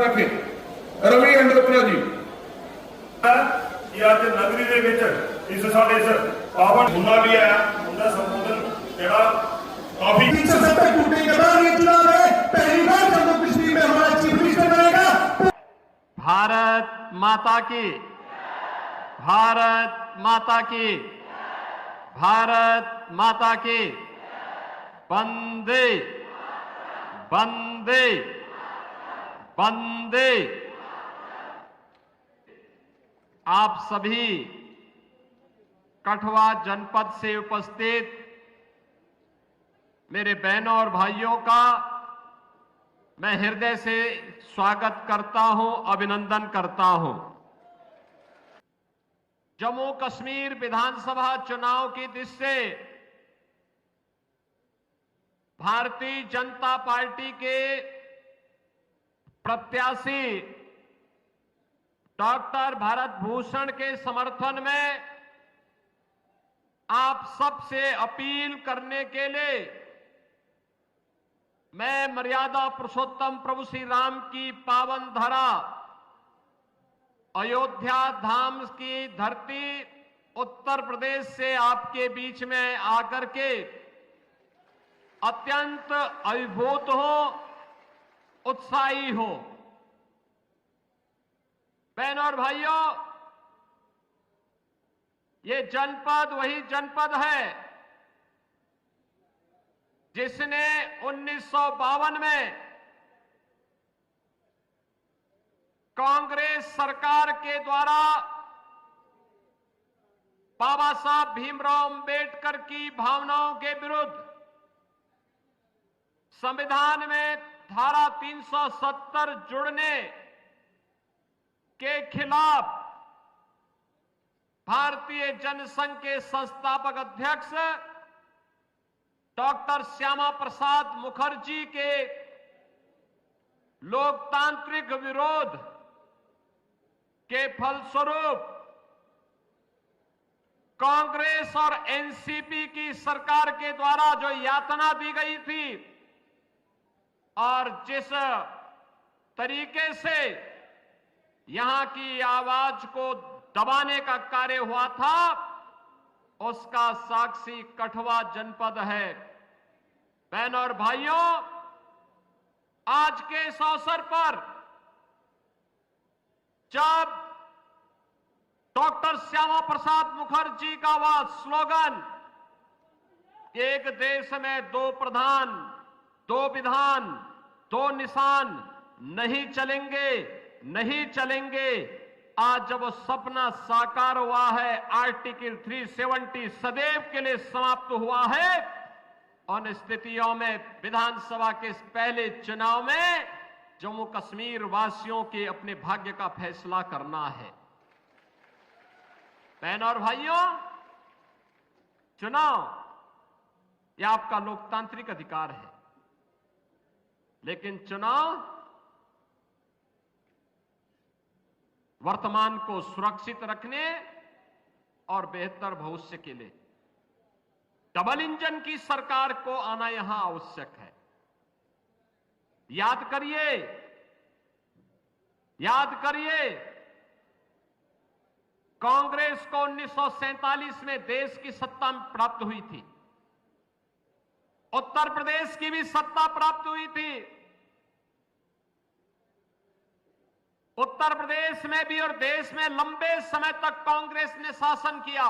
रखे। रवि अंडोत्रा जी कि आज नगरी दे विच इस साडे इस पावन हुंदा भी है, उनका संबोधन जेड़ा काफी टूटे के बाद ये चुनाव है, पहली बार जम्मू कश्मीर में हमारा चीफ मिनिस्टर बनेगा। भारत माता की, भारत माता की, भारत माता की। वंदे वंदे वंदे। आप सभी कठुआ जनपद से उपस्थित मेरे बहनों और भाइयों का मैं हृदय से स्वागत करता हूं, अभिनंदन करता हूं। जम्मू कश्मीर विधानसभा चुनाव की दृष्टि से भारतीय जनता पार्टी के प्रत्याशी डॉक्टर भरत भूषण के समर्थन में आप सबसे अपील करने के लिए मैं मर्यादा पुरुषोत्तम प्रभु श्री राम की पावन धरा अयोध्या धाम की धरती उत्तर प्रदेश से आपके बीच में आकर के अत्यंत अभिभूत हो, उत्साही हो। बहनों और भाइयों, ये जनपद वही जनपद है जिसने 1952 में कांग्रेस सरकार के द्वारा बाबा साहब भीमराव अंबेडकर की भावनाओं के विरुद्ध संविधान में धारा 370 जुड़ने के खिलाफ भारतीय जनसंघ के संस्थापक अध्यक्ष डॉक्टर श्यामा प्रसाद मुखर्जी के लोकतांत्रिक विरोध के फलस्वरूप कांग्रेस और एनसीपी की सरकार के द्वारा जो यातना दी गई थी और जिस तरीके से यहां की आवाज को दबाने का कार्य हुआ था, उसका साक्षी कठुआ जनपद है। बहनों और भाइयों, आज के इस अवसर पर जब डॉक्टर श्यामा प्रसाद मुखर्जी का वह स्लोगन एक देश में दो प्रधान, दो विधान, दो निशान नहीं चलेंगे, नहीं चलेंगे, आज जब वो सपना साकार हुआ है, आर्टिकल 370 सदैव के लिए समाप्त हुआ है, उन स्थितियों में विधानसभा के इस पहले चुनाव में जम्मू कश्मीर वासियों के अपने भाग्य का फैसला करना है। बहनों और भाइयों, चुनाव यह आपका लोकतांत्रिक अधिकार है, लेकिन चुनाव वर्तमान को सुरक्षित रखने और बेहतर भविष्य के लिए डबल इंजन की सरकार को आना यहां आवश्यक है। याद करिए, याद करिए, कांग्रेस को 1947 में देश की सत्ता प्राप्त हुई थी, उत्तर प्रदेश की भी सत्ता प्राप्त हुई थी, उत्तर प्रदेश में भी और देश में लंबे समय तक कांग्रेस ने शासन किया,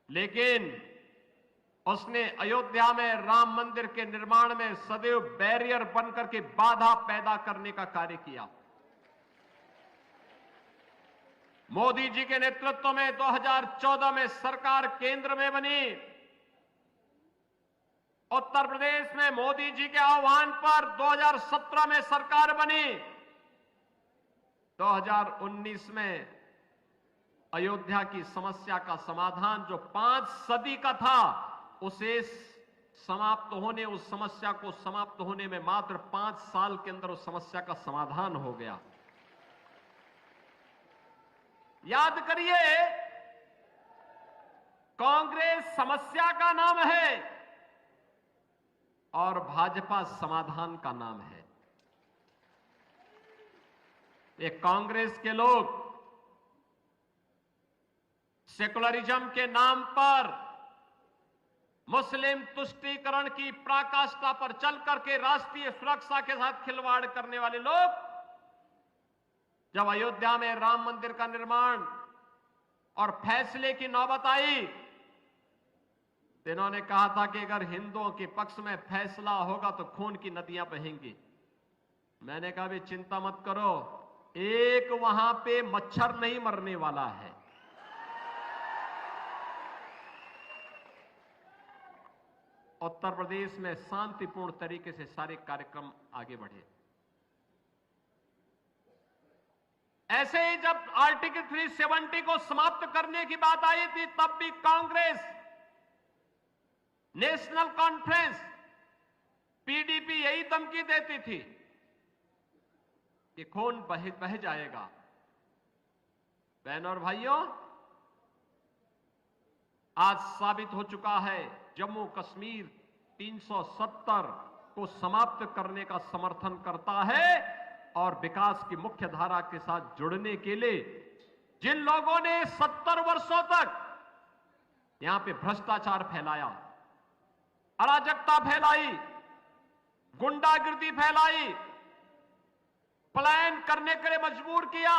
लेकिन उसने अयोध्या में राम मंदिर के निर्माण में सदैव बैरियर बनकर के बाधा पैदा करने का कार्य किया। मोदी जी के नेतृत्व में 2014 में सरकार केंद्र में बनी। उत्तर प्रदेश में मोदी जी के आह्वान पर 2017 में सरकार बनी। 2019 में अयोध्या की समस्या का समाधान जो 5 सदी का था, उसे समाप्त होने, उस समस्या को समाप्त होने में मात्र 5 साल के अंदर उस समस्या का समाधान हो गया। याद करिए, कांग्रेस समस्या का नाम है और भाजपा समाधान का नाम है। ये कांग्रेस के लोग सेकुलरिज्म के नाम पर मुस्लिम तुष्टीकरण की पराकाष्ठा पर चल करके राष्ट्रीय सुरक्षा के साथ खिलवाड़ करने वाले लोग जब अयोध्या में राम मंदिर का निर्माण और फैसले की नौबत आई तो इन्होंने कहा था कि अगर हिंदुओं के पक्ष में फैसला होगा तो खून की नदियां बहेंगी। मैंने कहा भी चिंता मत करो, एक वहां पे मच्छर नहीं मरने वाला है। उत्तर प्रदेश में शांतिपूर्ण तरीके से सारे कार्यक्रम आगे बढ़े। ऐसे ही जब आर्टिकल 370 को समाप्त करने की बात आई थी तब भी कांग्रेस, नेशनल कॉन्फ्रेंस, पीडीपी यही धमकी देती थी कि खून बह जाएगा। बहनों और भाइयों, आज साबित हो चुका है जम्मू कश्मीर 370 को समाप्त करने का समर्थन करता है और विकास की मुख्य धारा के साथ जुड़ने के लिए जिन लोगों ने 70 वर्षों तक यहां पे भ्रष्टाचार फैलाया, अराजकता फैलाई, गुंडागिर्दी फैलाई, पलायन करने के लिए मजबूर किया,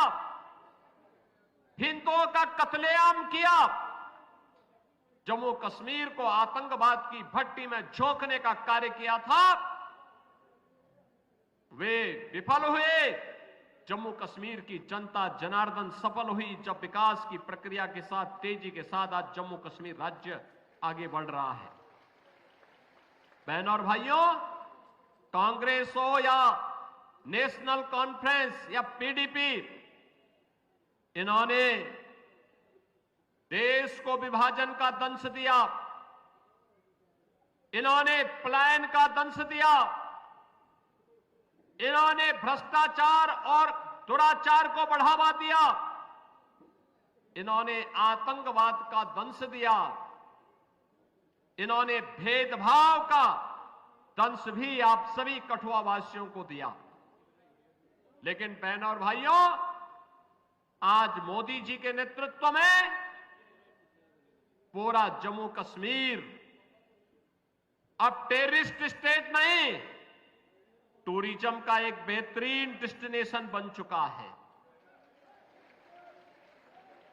हिंदुओं का कत्लेआम किया, जम्मू कश्मीर को आतंकवाद की भट्टी में झोंकने का कार्य किया था, वे विफल हुए। जम्मू कश्मीर की जनता जनार्दन सफल हुई जब विकास की प्रक्रिया के साथ तेजी के साथ आज जम्मू कश्मीर राज्य आगे बढ़ रहा है। बहनों और भाइयों, कांग्रेस हो या नेशनल कॉन्फ्रेंस या पीडीपी, इन्होंने देश को विभाजन का दंश दिया, इन्होंने पलायन का दंश दिया, इन्होंने भ्रष्टाचार और दुराचार को बढ़ावा दिया, इन्होंने आतंकवाद का दंश दिया, इन्होंने भेदभाव का दंश भी आप सभी कठुआ वासियों को दिया। लेकिन बहनों और भाइयों, आज मोदी जी के नेतृत्व में पूरा जम्मू कश्मीर अब टेररिस्ट स्टेट नहीं, टूरिज्म का एक बेहतरीन डेस्टिनेशन बन चुका है।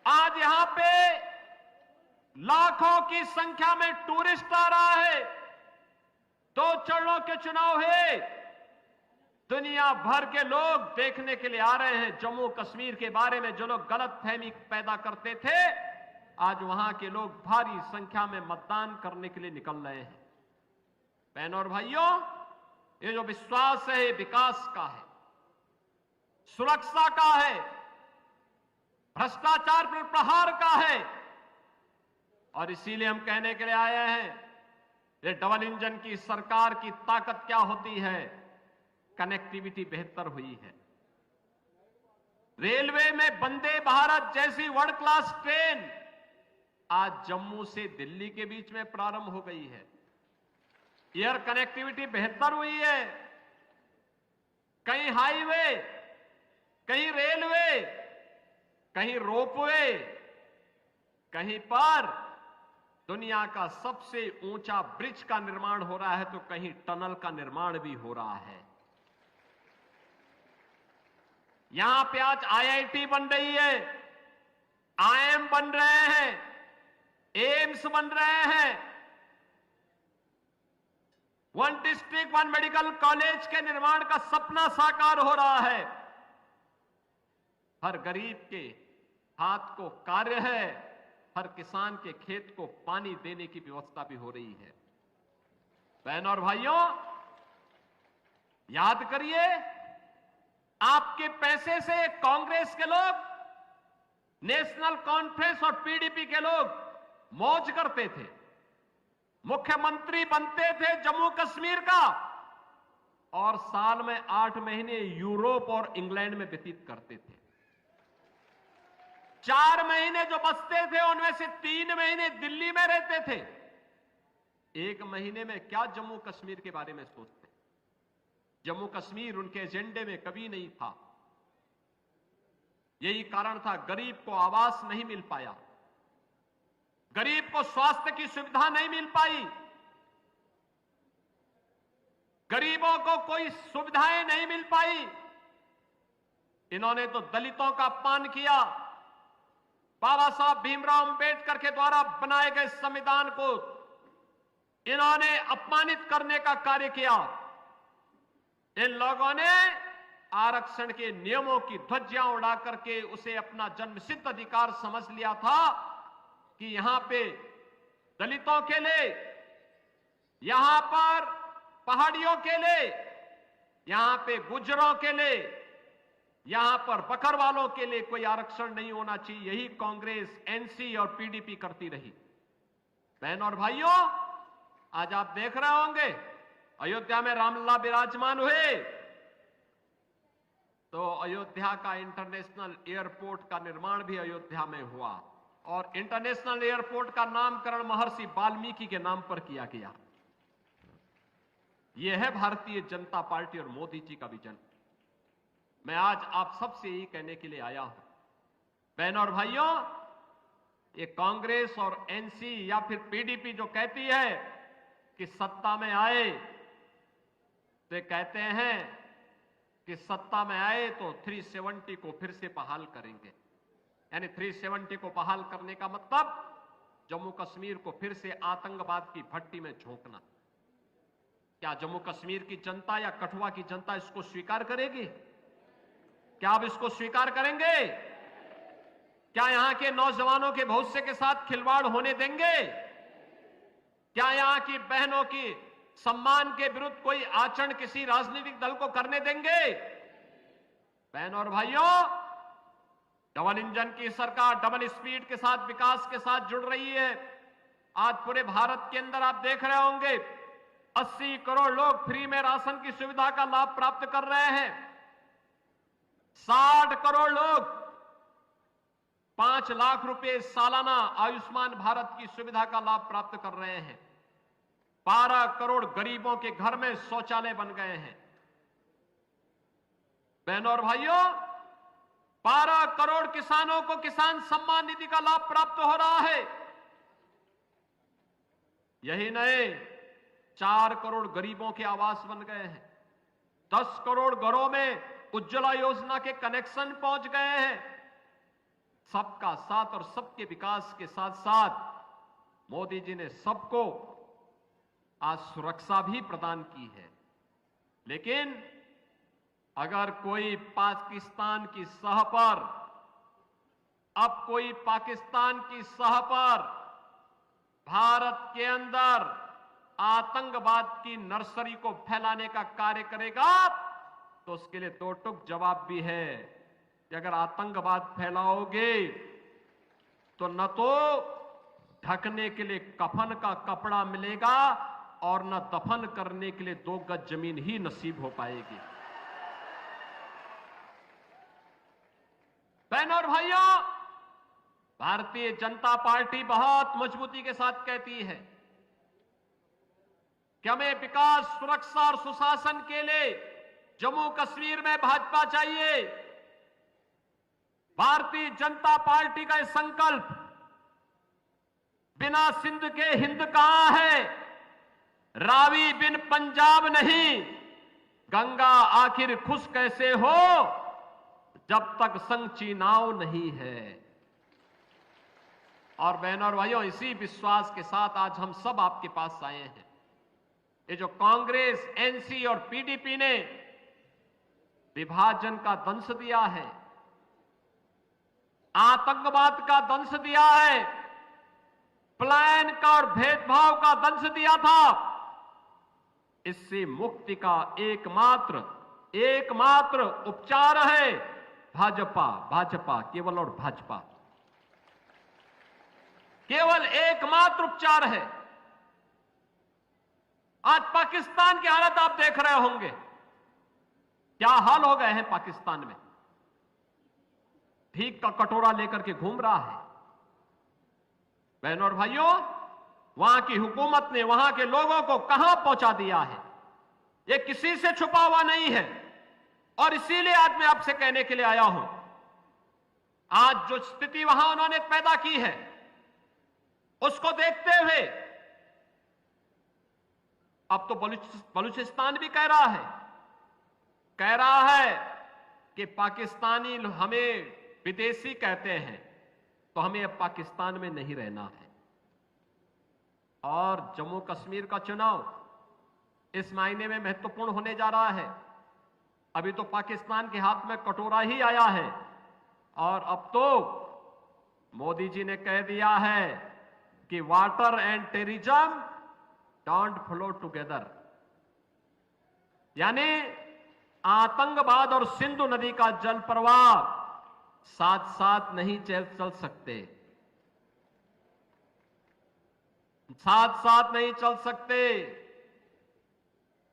आज यहां पे लाखों की संख्या में टूरिस्ट आ रहा है। 2 चरणों के चुनाव हुए, दुनिया भर के लोग देखने के लिए आ रहे हैं। जम्मू कश्मीर के बारे में जो लोग गलतफहमी पैदा करते थे, आज वहां के लोग भारी संख्या में मतदान करने के लिए निकल रहे हैं। बहनों और भाइयों, ये जो विश्वास है ये विकास का है, सुरक्षा का है, भ्रष्टाचार पर प्रहार का है। और इसीलिए हम कहने के लिए आए हैं, ये डबल इंजन की सरकार की ताकत क्या होती है। कनेक्टिविटी बेहतर हुई है। रेलवे में वंदे भारत जैसी वर्ल्ड क्लास ट्रेन आज जम्मू से दिल्ली के बीच में प्रारंभ हो गई है। एयर कनेक्टिविटी बेहतर हुई है। कहीं हाईवे, कहीं रेलवे, कहीं रोपवे, कहीं पर दुनिया का सबसे ऊंचा ब्रिज का निर्माण हो रहा है, तो कहीं टनल का निर्माण भी हो रहा है। यहां पे आज आईआईटी बन रही है, आईएम बन रहे हैं, एम्स बन रहे हैं। 1 डिस्ट्रिक्ट 1 मेडिकल कॉलेज के निर्माण का सपना साकार हो रहा है। हर गरीब के हाथ को कार्य है, हर किसान के खेत को पानी देने की व्यवस्था भी हो रही है। बहनों और भाइयों, याद करिए, आपके पैसे से कांग्रेस के लोग, नेशनल कॉन्फ्रेंस और पीडीपी के लोग मौज करते थे, मुख्यमंत्री बनते थे जम्मू कश्मीर का, और साल में 8 महीने यूरोप और इंग्लैंड में व्यतीत करते थे। 4 महीने जो बचते थे उनमें से 3 महीने दिल्ली में रहते थे। 1 महीने में क्या जम्मू कश्मीर के बारे में सोचते? जम्मू कश्मीर उनके एजेंडे में कभी नहीं था। यही कारण था गरीब को आवास नहीं मिल पाया, गरीब को स्वास्थ्य की सुविधा नहीं मिल पाई, गरीबों को कोई सुविधाएं नहीं मिल पाई। इन्होंने तो दलितों का अपमान किया। बाबा साहब भीमराव अंबेडकर के द्वारा बनाए गए संविधान को इन्होंने अपमानित करने का कार्य किया। इन लोगों ने आरक्षण के नियमों की ध्वजियां उड़ा करके उसे अपना जन्मसिद्ध अधिकार समझ लिया था कि यहां पे दलितों के लिए, यहां पर पहाड़ियों के लिए, यहां पे गुजरों के लिए, यहां पर बकरवालों के लिए कोई आरक्षण नहीं होना चाहिए। यही कांग्रेस, एनसी और पीडीपी करती रही। बहन और भाइयों, आज आप देख रहे होंगे अयोध्या में रामलला विराजमान हुए तो अयोध्या का इंटरनेशनल एयरपोर्ट का निर्माण भी अयोध्या में हुआ और इंटरनेशनल एयरपोर्ट का नामकरण महर्षि वाल्मीकि के नाम पर किया गया। यह है भारतीय जनता पार्टी और मोदी जी का विजन। मैं आज आप सबसे यही कहने के लिए आया हूं, बहन और भाइयों, ये कांग्रेस और एनसी या फिर पीडीपी जो कहती है कि सत्ता में आए तो ये कहते हैं कि सत्ता में आए तो 370 को फिर से बहाल करेंगे। यानी 370 को बहाल करने का मतलब जम्मू कश्मीर को फिर से आतंकवाद की भट्टी में झोंकना। क्या जम्मू कश्मीर की जनता या कठुआ की जनता इसको स्वीकार करेगी? क्या आप इसको स्वीकार करेंगे? क्या यहां के नौजवानों के भविष्य के साथ खिलवाड़ होने देंगे? क्या यहां की बहनों की सम्मान के विरुद्ध कोई आचरण किसी राजनीतिक दल को करने देंगे? बहन और भाइयों, डबल इंजन की सरकार डबल स्पीड के साथ, विकास के साथ जुड़ रही है। आज पूरे भारत के अंदर आप देख रहे होंगे 80 करोड़ लोग फ्री में राशन की सुविधा का लाभ प्राप्त कर रहे हैं। 60 करोड़ लोग 5 लाख रुपए सालाना आयुष्मान भारत की सुविधा का लाभ प्राप्त कर रहे हैं। 12 करोड़ गरीबों के घर में शौचालय बन गए हैं। बहनों और भाइयों, 12 करोड़ किसानों को किसान सम्मान निधि का लाभ प्राप्त हो रहा है। यही नहीं, 4 करोड़ गरीबों के आवास बन गए हैं। 10 करोड़ घरों में उज्ज्वला योजना के कनेक्शन पहुंच गए हैं। सबका साथ और सबके विकास के साथ साथ मोदी जी ने सबको आज सुरक्षा भी प्रदान की है। लेकिन अगर कोई पाकिस्तान की सह पर, अब कोई पाकिस्तान की सह पर भारत के अंदर आतंकवाद की नर्सरी को फैलाने का कार्य करेगा तो उसके लिए दो टूक जवाब भी है कि अगर आतंकवाद फैलाओगे तो न तो ढकने के लिए कफन का कपड़ा मिलेगा और न दफन करने के लिए 2 गज जमीन ही नसीब हो पाएगी। बहनों और भाइयों, भारतीय जनता पार्टी बहुत मजबूती के साथ कहती है कि हमें विकास, सुरक्षा और सुशासन के लिए जम्मू कश्मीर में भाजपा चाहिए। भारतीय जनता पार्टी का यह संकल्प बिना सिंध के हिंद कहां है, रावी बिन पंजाब नहीं, गंगा आखिर खुश कैसे हो जब तक संग नाव नहीं है। और बहनों और भाइयों, इसी विश्वास के साथ आज हम सब आपके पास आए हैं। ये जो कांग्रेस, एनसी और पीडीपी ने विभाजन का दंश दिया है, आतंकवाद का दंश दिया है, पलायन का और भेदभाव का दंश दिया था, इससे मुक्ति का एकमात्र उपचार है भाजपा, भाजपा केवल और भाजपा, केवल एकमात्र उपचार है। आज पाकिस्तान की हालत आप देख रहे होंगे, क्या हाल हो गए हैं पाकिस्तान में। भीख का कटोरा लेकर के घूम रहा है। बहनों और भाइयों, वहां की हुकूमत ने वहां के लोगों को कहां पहुंचा दिया है, यह किसी से छुपा हुआ नहीं है। और इसीलिए आज मैं आपसे कहने के लिए आया हूं आज जो स्थिति वहां उन्होंने पैदा की है, उसको देखते हुए अब तो बलूचिस्तान भी कह रहा है कि पाकिस्तानी हमें विदेशी कहते हैं, तो हमें अब पाकिस्तान में नहीं रहना है। और जम्मू कश्मीर का चुनाव इस महीने में महत्वपूर्ण होने जा रहा है। अभी तो पाकिस्तान के हाथ में कटोरा ही आया है, और अब तो मोदी जी ने कह दिया है कि water and terrorism don't flow together, यानी आतंकवाद और सिंधु नदी का जल प्रवाह साथ साथ नहीं चल सकते, साथ साथ नहीं चल सकते।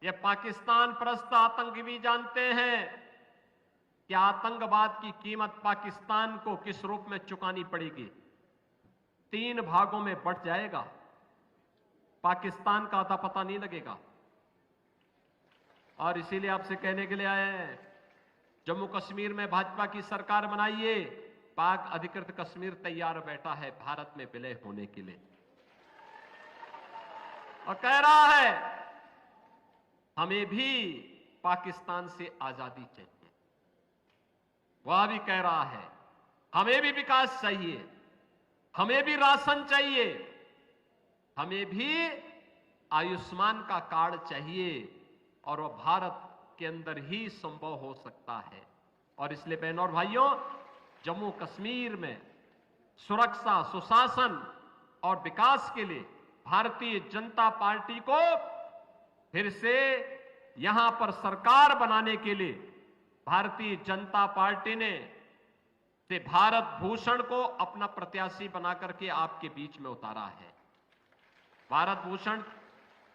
ये पाकिस्तान परस्त आतंकी भी जानते हैं कि आतंकवाद की कीमत पाकिस्तान को किस रूप में चुकानी पड़ेगी। 3 भागों में बंट जाएगा, पाकिस्तान का अता पता नहीं लगेगा। और इसीलिए आपसे कहने के लिए आए हैं, जम्मू कश्मीर में भाजपा की सरकार बनाइए, पाक अधिकृत कश्मीर तैयार बैठा है भारत में विलय होने के लिए, और कह रहा है हमें भी पाकिस्तान से आजादी चाहिए। वह भी कह रहा है हमें भी विकास चाहिए, हमें भी राशन चाहिए, हमें भी आयुष्मान का कार्ड चाहिए, और वह भारत के अंदर ही संभव हो सकता है। और इसलिए बहनों और भाइयों, जम्मू कश्मीर में सुरक्षा, सुशासन और विकास के लिए भारतीय जनता पार्टी को फिर से यहां पर सरकार बनाने के लिए भारतीय जनता पार्टी ने से भारत भूषण को अपना प्रत्याशी बनाकर के आपके बीच में उतारा है। भारत भूषण,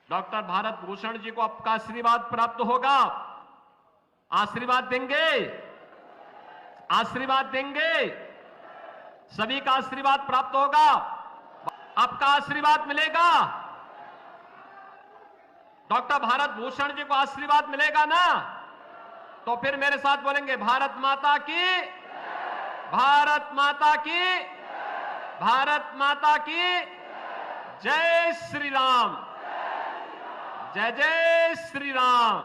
डॉक्टर भारत भूषण जी को आपका आशीर्वाद प्राप्त होगा। आशीर्वाद देंगे, आशीर्वाद देंगे, सभी का आशीर्वाद प्राप्त होगा, आपका आशीर्वाद मिलेगा। डॉक्टर भारत भूषण जी को आशीर्वाद मिलेगा ना, तो फिर मेरे साथ बोलेंगे भारत माता की, भारत माता की, भारत माता की जय श्री राम, जय जय श्री राम।